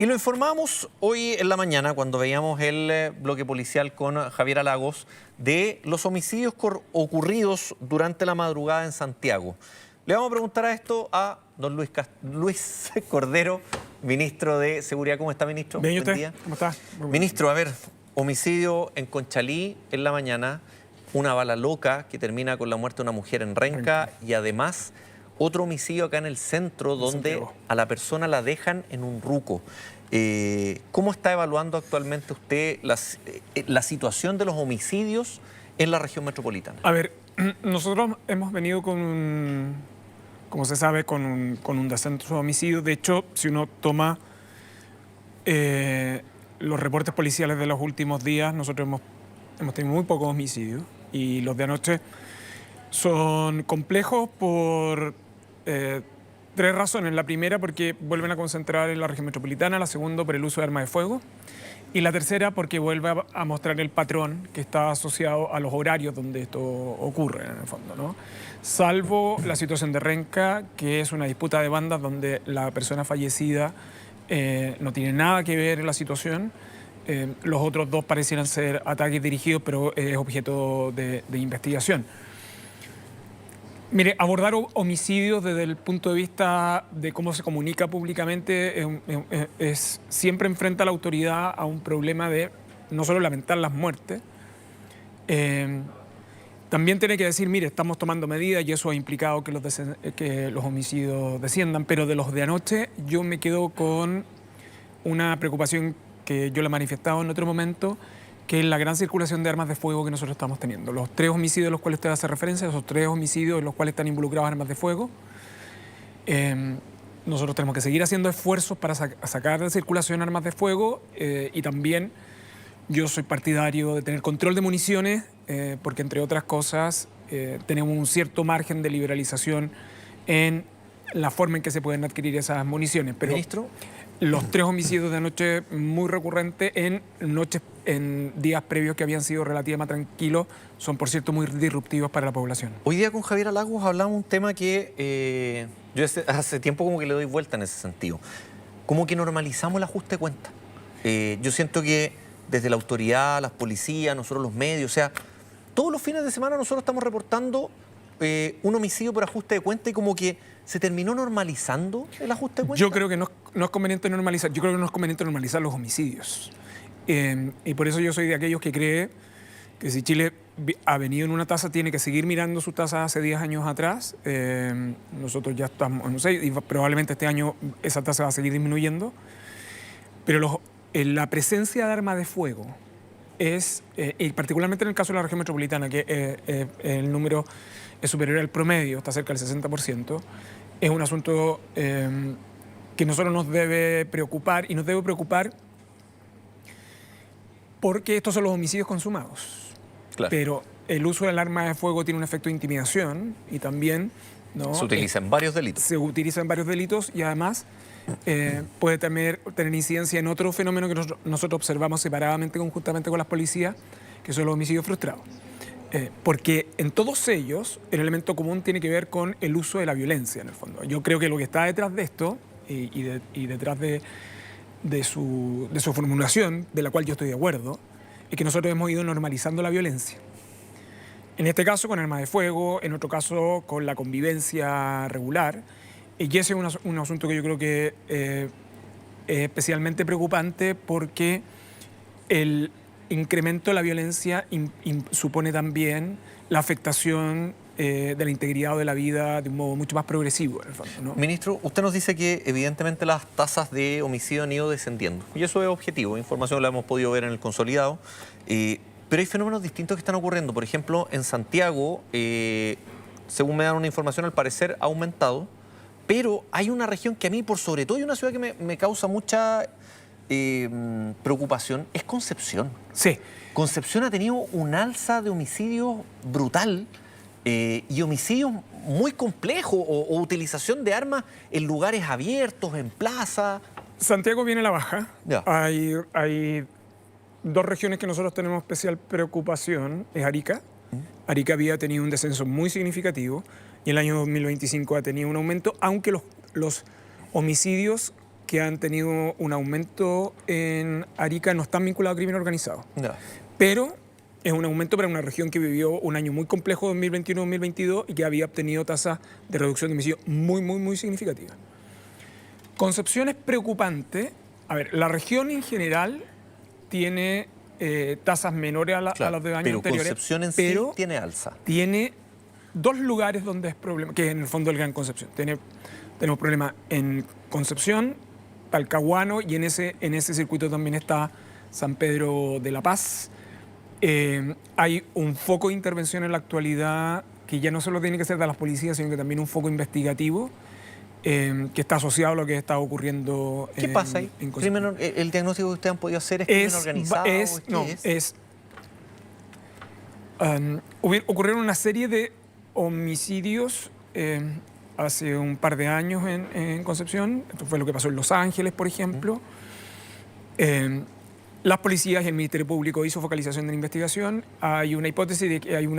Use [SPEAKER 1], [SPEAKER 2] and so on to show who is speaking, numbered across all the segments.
[SPEAKER 1] Y lo informamos hoy en la mañana cuando veíamos el bloque policial con Javiera Lagos de los homicidios ocurridos durante la madrugada en Santiago. Le vamos a preguntar a esto a don Luis Cordero, ministro de Seguridad. ¿Cómo está, ministro?
[SPEAKER 2] Bien, ¿y
[SPEAKER 1] Buen
[SPEAKER 2] usted?
[SPEAKER 1] día.
[SPEAKER 2] ¿Cómo está?
[SPEAKER 1] Ministro, a ver, homicidio en Conchalí en la mañana, una bala loca que termina con la muerte de una mujer en Renca y además otro homicidio acá en el centro donde
[SPEAKER 2] Santiago.
[SPEAKER 1] a la persona la dejan en un ruco. ¿Cómo está evaluando actualmente usted la situación de los homicidios en la región metropolitana?
[SPEAKER 2] A ver, nosotros hemos venido como se sabe, con un descenso de homicidios. De hecho, si uno toma los reportes policiales de los últimos días, nosotros hemos tenido muy pocos homicidios y los de anoche son complejos por tres razones. La primera, porque vuelven a concentrar en la región metropolitana. La segunda, por el uso de armas de fuego. Y la tercera, porque vuelve a mostrar el patrón que está asociado a los horarios donde esto ocurre, en el fondo, ¿no? Salvo la situación de Renca, que es una disputa de bandas donde la persona fallecida no tiene nada que ver en la situación. Los otros dos parecieran ser ataques dirigidos, pero es objeto de investigación. Mire, abordar homicidios desde el punto de vista de cómo se comunica públicamente siempre enfrenta a la autoridad a un problema de no solo lamentar las muertes, también tiene que decir, mire, estamos tomando medidas y eso ha implicado que los homicidios desciendan, pero de los de anoche yo me quedo con una preocupación que yo le he manifestado en otro momento, que es la gran circulación de armas de fuego que nosotros estamos teniendo. Los tres homicidios a los cuales usted hace referencia, esos tres homicidios en los cuales están involucrados armas de fuego, nosotros tenemos que seguir haciendo esfuerzos para sacar de circulación armas de fuego y también yo soy partidario de tener control de municiones porque, entre otras cosas, tenemos un cierto margen de liberalización en la forma en que se pueden adquirir esas municiones. Pero
[SPEAKER 1] Ministro.
[SPEAKER 2] Los tres homicidios de anoche muy recurrentes en días previos que habían sido relativamente tranquilos son, por cierto, muy disruptivos para la población.
[SPEAKER 1] Hoy día con Javiera Lagos hablamos un tema que yo hace tiempo como que le doy vuelta en ese sentido. Como que normalizamos el ajuste de cuentas. Yo siento que desde la autoridad, las policías, nosotros los medios, o sea, todos los fines de semana nosotros estamos reportando un homicidio por ajuste de cuenta y como que se terminó normalizando el ajuste de cuenta.
[SPEAKER 2] Yo creo que no es conveniente normalizar, yo creo que no es conveniente normalizar los homicidios. Y por eso yo soy de aquellos que cree que si Chile ha venido en una tasa, tiene que seguir mirando su tasa hace 10 años atrás. Nosotros ya estamos en 6 y probablemente este año esa tasa va a seguir disminuyendo. Pero la presencia de armas de fuego es, y particularmente en el caso de la región metropolitana, que el número es superior al promedio, está cerca del 60%, es un asunto que nosotros nos debe preocupar, y nos debe preocupar porque estos son los homicidios consumados.
[SPEAKER 1] Claro.
[SPEAKER 2] Pero el uso del arma de fuego tiene un efecto de intimidación y también, ¿no?,
[SPEAKER 1] se utiliza en varios delitos.
[SPEAKER 2] Se utiliza en varios delitos y además puede tener incidencia en otro fenómeno que nosotros observamos separadamente, conjuntamente con las policías, que son los homicidios frustrados. Porque en todos ellos el elemento común tiene que ver con el uso de la violencia, en el fondo. Yo creo que lo que está detrás de esto y detrás de su formulación, de la cual yo estoy de acuerdo, es que nosotros hemos ido normalizando la violencia. En este caso con armas de fuego, en otro caso con la convivencia regular. Y ese es un asunto que yo creo que es especialmente preocupante porque el incremento de la violencia supone también la afectación de la integridad o de la vida de un modo mucho más progresivo, en el fondo, ¿no?
[SPEAKER 1] Ministro, usted nos dice que evidentemente las tasas de homicidio han ido descendiendo. Y eso es objetivo, información la hemos podido ver en el consolidado. Pero hay fenómenos distintos que están ocurriendo. Por ejemplo, en Santiago, según me dan una información, al parecer ha aumentado. Pero hay una región que a mí, por sobre todo, hay una ciudad que me causa mucha preocupación, es Concepción.
[SPEAKER 2] Sí.
[SPEAKER 1] Concepción ha tenido un alza de homicidios brutal y homicidios muy complejos o utilización de armas en lugares abiertos, en plazas.
[SPEAKER 2] Santiago viene a la baja.
[SPEAKER 1] Ya.
[SPEAKER 2] Hay dos regiones que nosotros tenemos especial preocupación. Es Arica. Arica había tenido un descenso muy significativo y el año 2025 ha tenido un aumento, aunque los homicidios que han tenido un aumento en Arica no están vinculados a crimen organizado.
[SPEAKER 1] Ya.
[SPEAKER 2] Pero es un aumento para una región que vivió un año muy complejo, 2021-2022, y que había obtenido tasas de reducción de homicidios muy significativas. Concepción es preocupante. A ver, la región en general tiene tasas menores a las de años anteriores.
[SPEAKER 1] Pero Concepción en sí tiene alza.
[SPEAKER 2] Tiene dos lugares donde es problema, que es en el fondo el Gran Concepción. Tenemos problemas en Concepción, Talcahuano, y en ese circuito también está San Pedro de la Paz. Hay un foco de intervención en la actualidad que ya no solo tiene que ser de las policías, sino que también un foco investigativo que está asociado a lo que está ocurriendo.
[SPEAKER 1] ¿Qué pasa ahí? ¿El diagnóstico que ustedes han podido hacer es crimen organizado?
[SPEAKER 2] Ocurrieron una serie de homicidios hace un par de años en Concepción. Esto fue lo que pasó en Los Ángeles, por ejemplo. Las policías y el Ministerio Público hizo focalización de la investigación. Hay una hipótesis de que hay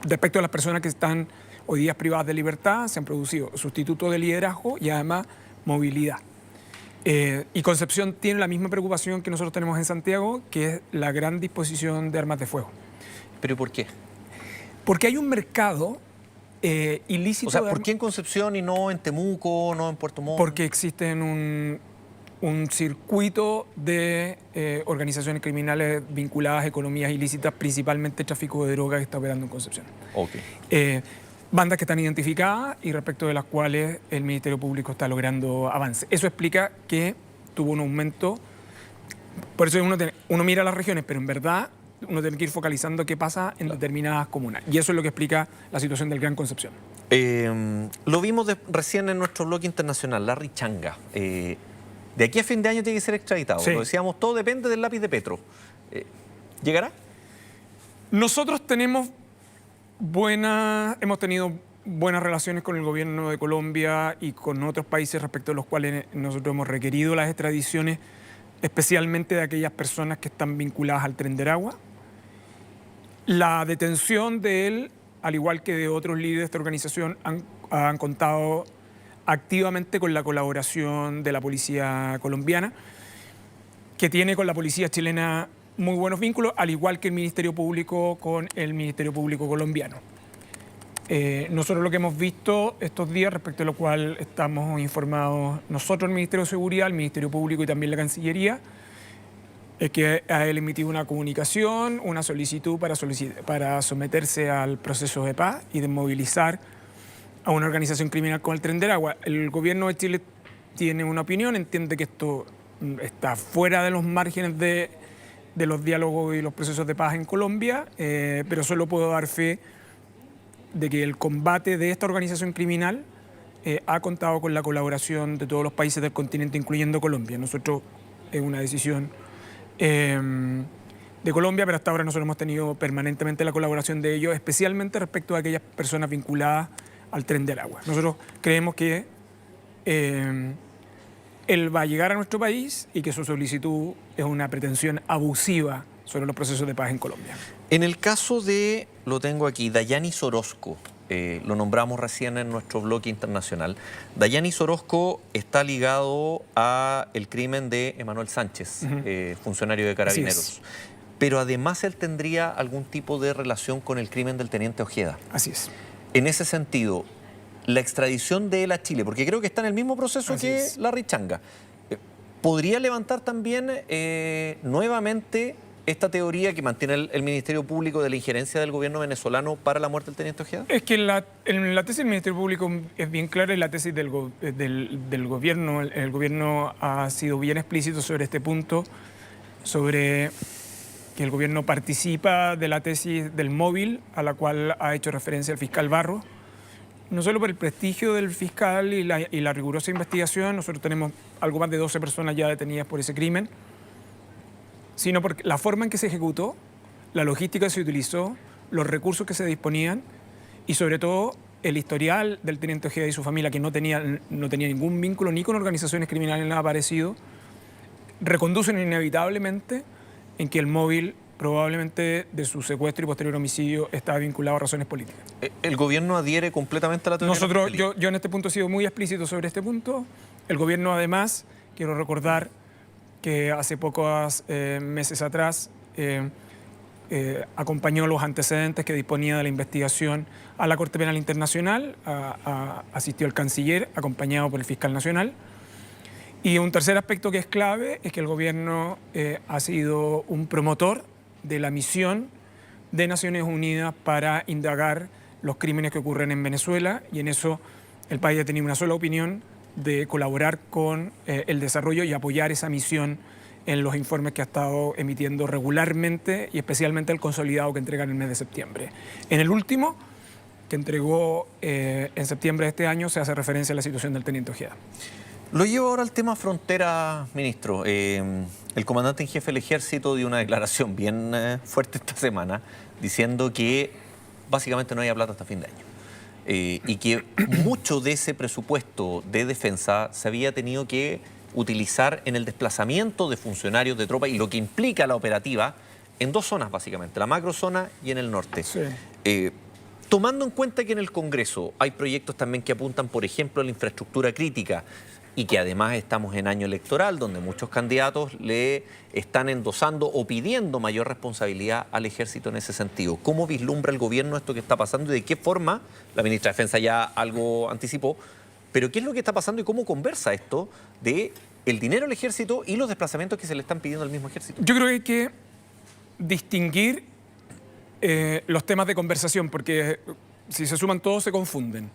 [SPEAKER 2] respecto a las personas que están hoy día privadas de libertad, se han producido sustitutos de liderazgo y además movilidad. Y Concepción tiene la misma preocupación que nosotros tenemos en Santiago, que es la gran disposición de armas de fuego.
[SPEAKER 1] ¿Pero por qué?
[SPEAKER 2] Porque hay un mercado ilícito.
[SPEAKER 1] O sea, ¿por qué en Concepción y no en Temuco, no en Puerto Montt?
[SPEAKER 2] Porque existen un circuito de organizaciones criminales vinculadas a economías ilícitas, principalmente tráfico de drogas, que está operando en Concepción.
[SPEAKER 1] Okay.
[SPEAKER 2] Bandas que están identificadas y respecto de las cuales el Ministerio Público está logrando avance. Eso explica que tuvo un aumento. Por eso uno mira las regiones, pero en verdad uno tiene que ir focalizando qué pasa en determinadas comunas. Y eso es lo que explica la situación del Gran Concepción.
[SPEAKER 1] Lo vimos recién en nuestro blog internacional, Larry Changa. De aquí a fin de año tiene que ser extraditado.
[SPEAKER 2] Sí.
[SPEAKER 1] Lo decíamos, todo depende del lápiz de Petro. ¿Llegará?
[SPEAKER 2] Nosotros hemos tenido buenas relaciones con el gobierno de Colombia y con otros países respecto a los cuales nosotros hemos requerido las extradiciones, especialmente de aquellas personas que están vinculadas al Tren de Aragua. La detención de él, al igual que de otros líderes de esta organización, han contado activamente con la colaboración de la policía colombiana, que tiene con la policía chilena muy buenos vínculos, al igual que el Ministerio Público con el Ministerio Público colombiano. Nosotros lo que hemos visto estos días, respecto a lo cual estamos informados nosotros, el Ministerio de Seguridad, el Ministerio Público y también la Cancillería, es que a él emitido una comunicación, una solicitud para someterse al proceso de paz y desmovilizar a una organización criminal con el Tren de Aragua. El gobierno de Chile tiene una opinión, entiende que esto está fuera de los márgenes de los diálogos y los procesos de paz en Colombia, pero solo puedo dar fe de que el combate de esta organización criminal ha contado con la colaboración de todos los países del continente, incluyendo Colombia. Nosotros es una decisión de Colombia, pero hasta ahora nosotros hemos tenido permanentemente la colaboración de ellos, especialmente respecto a aquellas personas vinculadas al Tren del Agua. Nosotros creemos que él va a llegar a nuestro país y que su solicitud es una pretensión abusiva sobre los procesos de paz en Colombia.
[SPEAKER 1] En el caso de, lo tengo aquí, Dayanis Orozco, lo nombramos recién en nuestro blog internacional. Dayanis Orozco está ligado al crimen de Emanuel Sánchez, funcionario de Carabineros. Pero además él tendría algún tipo de relación con el crimen del teniente Ojeda.
[SPEAKER 2] Así es.
[SPEAKER 1] En ese sentido, la extradición de él a Chile, porque creo que está en el mismo proceso que Larry Changa, ¿podría levantar también nuevamente esta teoría que mantiene el Ministerio Público de la injerencia del gobierno venezolano para la muerte del teniente Ojeda?
[SPEAKER 2] Es que en la tesis del Ministerio Público es bien clara y la tesis del gobierno. El gobierno ha sido bien explícito sobre este punto, sobre que el gobierno participa de la tesis del móvil, a la cual ha hecho referencia el fiscal Barros. No solo por el prestigio del fiscal y la rigurosa investigación, nosotros tenemos algo más de 12 personas ya detenidas por ese crimen, sino porque la forma en que se ejecutó, la logística que se utilizó, los recursos que se disponían y sobre todo el historial del teniente Ojeda y su familia, que no tenía ningún vínculo ni con organizaciones criminales ni nada parecido, reconducen inevitablemente en que el móvil probablemente de su secuestro y posterior homicidio estaba vinculado a razones políticas.
[SPEAKER 1] ¿El gobierno adhiere completamente a la teoría?
[SPEAKER 2] Yo en este punto he sido muy explícito sobre este punto. El gobierno, además, quiero recordar que hace pocos meses atrás acompañó los antecedentes que disponía de la investigación a la Corte Penal Internacional, asistió el canciller, acompañado por el fiscal nacional. Y un tercer aspecto que es clave es que el gobierno ha sido un promotor de la misión de Naciones Unidas para indagar los crímenes que ocurren en Venezuela, y en eso el país ha tenido una sola opinión de colaborar con el desarrollo y apoyar esa misión en los informes que ha estado emitiendo regularmente, y especialmente el consolidado que entrega en el mes de septiembre. En el último, que entregó en septiembre de este año, se hace referencia a la situación del teniente Ojeda.
[SPEAKER 1] Lo llevo ahora al tema frontera, ministro. El comandante en jefe del Ejército dio una declaración bien fuerte esta semana, diciendo que básicamente no había plata hasta fin de año. Y que mucho de ese presupuesto de defensa se había tenido que utilizar en el desplazamiento de funcionarios de tropa y lo que implica la operativa en dos zonas básicamente, la macrozona y en el norte.
[SPEAKER 2] Sí.
[SPEAKER 1] Tomando en cuenta que en el Congreso hay proyectos también que apuntan, por ejemplo, a la infraestructura crítica, y que además estamos en año electoral donde muchos candidatos le están endosando o pidiendo mayor responsabilidad al ejército en ese sentido. ¿Cómo vislumbra el gobierno esto que está pasando y de qué forma? La ministra de Defensa ya algo anticipó, pero ¿qué es lo que está pasando y cómo conversa esto de el dinero al ejército y los desplazamientos que se le están pidiendo al mismo ejército?
[SPEAKER 2] Yo creo que hay que distinguir los temas de conversación, porque si se suman todos se confunden.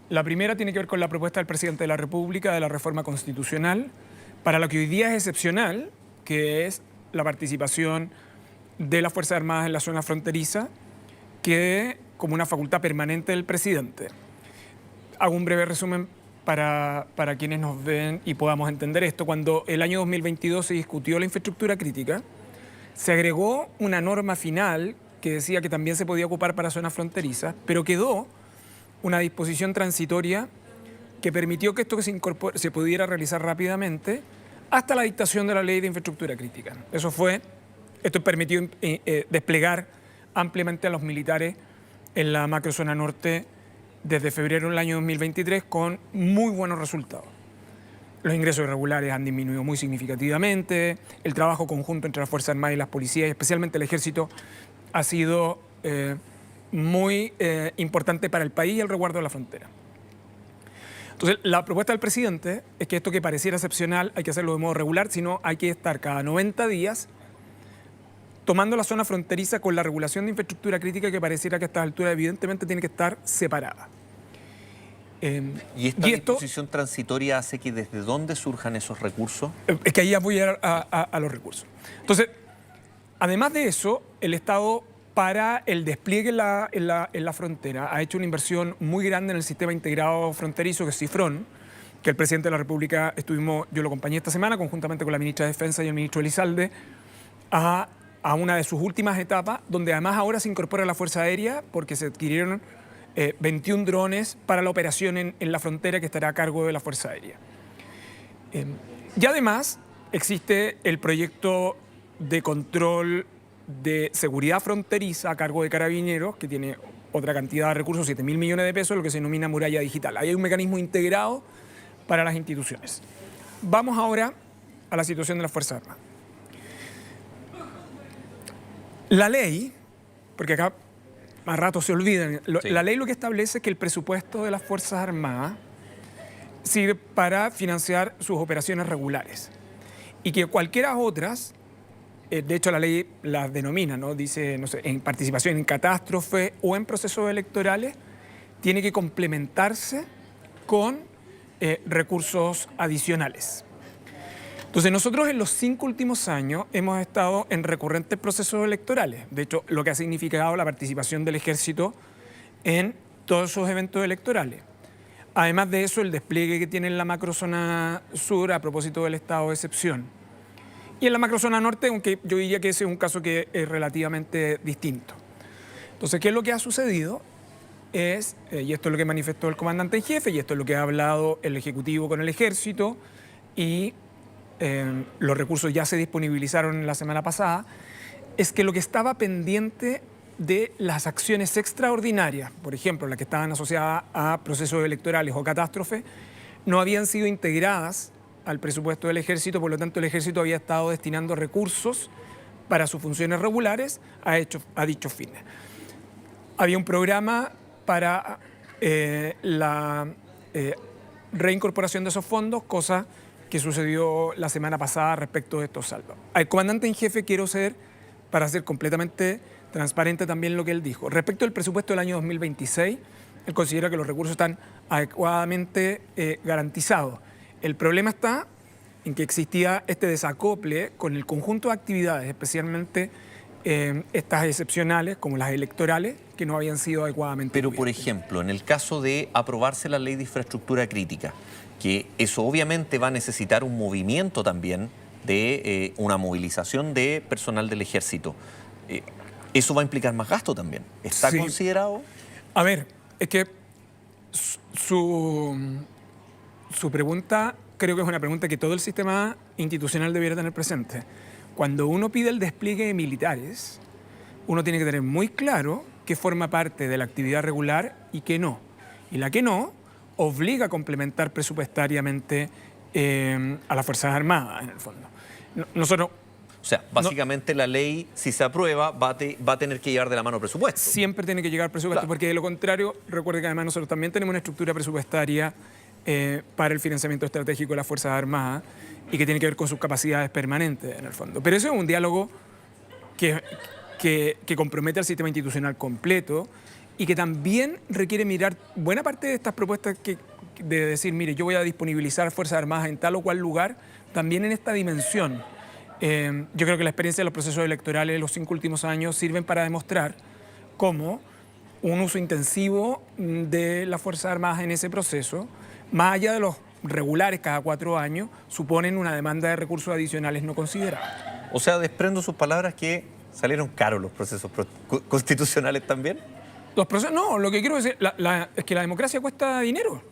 [SPEAKER 2] La primera tiene que ver con la propuesta del presidente de la República de la reforma constitucional, para lo que hoy día es excepcional, que es la participación de las Fuerzas Armadas en la zona fronteriza, que como una facultad permanente del presidente. Hago un breve resumen para quienes nos ven y podamos entender esto. Cuando el año 2022 se discutió la infraestructura crítica, se agregó una norma final que decía que también se podía ocupar para zonas fronterizas, pero quedó una disposición transitoria que permitió que esto se pudiera realizar rápidamente hasta la dictación de la ley de infraestructura crítica. Esto permitió desplegar ampliamente a los militares en la macrozona norte desde febrero del año 2023 con muy buenos resultados. Los ingresos irregulares han disminuido muy significativamente, el trabajo conjunto entre las Fuerzas Armadas y las policías, y especialmente el Ejército, ha sido muy importante para el país y el resguardo de la frontera. Entonces, la propuesta del presidente es que esto que pareciera excepcional hay que hacerlo de modo regular, sino hay que estar cada 90 días tomando la zona fronteriza con la regulación de infraestructura crítica, que pareciera que a esta altura evidentemente tiene que estar separada.
[SPEAKER 1] ¿Y esta disposición transitoria hace que desde dónde surjan esos recursos?
[SPEAKER 2] Es que ahí ya voy a llegar a los recursos. Entonces, además de eso, el Estado, para el despliegue en la frontera, ha hecho una inversión muy grande en el sistema integrado fronterizo, que es CIFRON, que el presidente de la República yo lo acompañé esta semana, conjuntamente con la ministra de Defensa y el ministro Elizalde, a una de sus últimas etapas, donde además ahora se incorpora la Fuerza Aérea, porque se adquirieron 21 drones para la operación en la frontera, que estará a cargo de la Fuerza Aérea. Y además existe el proyecto de control de seguridad fronteriza a cargo de Carabineros, que tiene otra cantidad de recursos, 7.000 millones de pesos, lo que se denomina muralla digital. Ahí hay un mecanismo integrado para las instituciones. Vamos ahora a la situación de las Fuerzas Armadas. La ley, porque acá más rato se olvidan,
[SPEAKER 1] Sí.
[SPEAKER 2] La ley lo que establece es que el presupuesto de las Fuerzas Armadas sirve para financiar sus operaciones regulares y que cualquiera otras, de hecho la ley las denomina, ¿no? Dice, no sé, en participación en catástrofe o en procesos electorales, tiene que complementarse con recursos adicionales. Entonces, nosotros en los 5 últimos años hemos estado en recurrentes procesos electorales. De hecho, lo que ha significado la participación del Ejército en todos esos eventos electorales. Además de eso, el despliegue que tiene en la macrozona sur a propósito del estado de excepción. Y en la macrozona norte, aunque yo diría que ese es un caso que es relativamente distinto. Entonces, ¿qué es lo que ha sucedido? Y esto es lo que manifestó el comandante en jefe, y esto es lo que ha hablado el Ejecutivo con el Ejército, y los recursos ya se disponibilizaron la semana pasada, es que lo que estaba pendiente de las acciones extraordinarias, por ejemplo, las que estaban asociadas a procesos electorales o catástrofes, no habían sido integradas al presupuesto del Ejército, por lo tanto el Ejército había estado destinando recursos para sus funciones regulares a dichos fines. Había un programa para la reincorporación de esos fondos, cosa que sucedió la semana pasada respecto de estos saldos. Al comandante en jefe quiero ser, para ser completamente transparente también lo que él dijo. Respecto al presupuesto del año 2026, él considera que los recursos están adecuadamente garantizados. El problema está en que existía este desacople con el conjunto de actividades, especialmente estas excepcionales, como las electorales, que no habían sido adecuadamente
[SPEAKER 1] Pero, por
[SPEAKER 2] cubiertas.
[SPEAKER 1] ejemplo, en el caso de aprobarse la ley de infraestructura crítica, que eso obviamente va a necesitar un movimiento también de una movilización de personal del ejército. Eso va a implicar más gasto también. ¿Está
[SPEAKER 2] Sí.
[SPEAKER 1] considerado?
[SPEAKER 2] A ver, es que su pregunta creo que es una pregunta que todo el sistema institucional debiera tener presente. Cuando uno pide el despliegue de militares, uno tiene que tener muy claro qué forma parte de la actividad regular y qué no. Y la que no obliga a complementar presupuestariamente a las Fuerzas Armadas, en el fondo. Nosotros
[SPEAKER 1] O sea, básicamente la ley, si se aprueba, va a tener que llevar de la mano presupuesto.
[SPEAKER 2] siempre tiene que llegar presupuesto,
[SPEAKER 1] Claro.
[SPEAKER 2] porque de lo contrario, recuerde que además nosotros también tenemos una estructura presupuestaria para el financiamiento estratégico de las Fuerzas Armadas y que tiene que ver con sus capacidades permanentes, en el fondo. Pero eso es un diálogo que compromete al sistema institucional completo y que también requiere mirar buena parte de estas propuestas de decir, mire, yo voy a disponibilizar Fuerzas Armadas en tal o cual lugar, también en esta dimensión. Yo creo que la experiencia de los procesos electorales de los 5 últimos años sirven para demostrar cómo un uso intensivo de las Fuerzas Armadas en ese proceso, más allá de los regulares cada 4 años, suponen una demanda de recursos adicionales no considerados.
[SPEAKER 1] O sea, desprendo sus palabras que salieron caros los procesos constitucionales también.
[SPEAKER 2] Los procesos, no, lo que quiero decir es que la democracia cuesta dinero.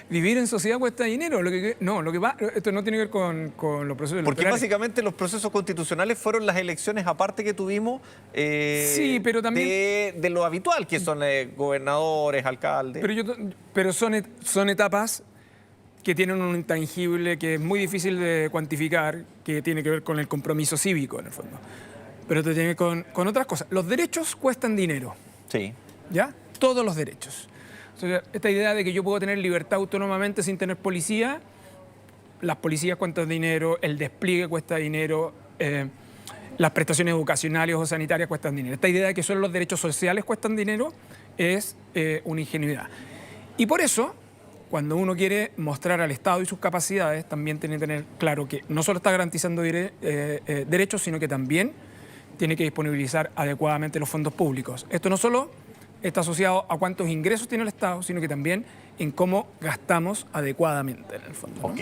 [SPEAKER 2] Vivir en sociedad cuesta dinero. Esto no tiene que ver con los procesos
[SPEAKER 1] Porque
[SPEAKER 2] electorales.
[SPEAKER 1] básicamente los procesos constitucionales fueron las elecciones aparte que tuvimos
[SPEAKER 2] Sí, pero también-
[SPEAKER 1] de lo habitual, que son gobernadores, alcaldes.
[SPEAKER 2] Pero son etapas que tienen un intangible que es muy difícil de cuantificar, que tiene que ver con el compromiso cívico, en el fondo. Pero te tiene con otras cosas. Los derechos cuestan dinero,
[SPEAKER 1] Sí.
[SPEAKER 2] ¿ya? Todos los derechos. O sea, esta idea de que yo puedo tener libertad autónomamente sin tener policía, las policías cuestan dinero, el despliegue cuesta dinero, las prestaciones educacionales o sanitarias cuestan dinero. Esta idea de que solo los derechos sociales cuestan dinero es una ingenuidad. Y por eso, cuando uno quiere mostrar al Estado y sus capacidades, también tiene que tener claro que no solo está garantizando derechos, sino que también tiene que disponibilizar adecuadamente los fondos públicos. Esto no solo está asociado a cuántos ingresos tiene el Estado, sino que también en cómo gastamos adecuadamente, en el fondo, ¿no?
[SPEAKER 1] Ok.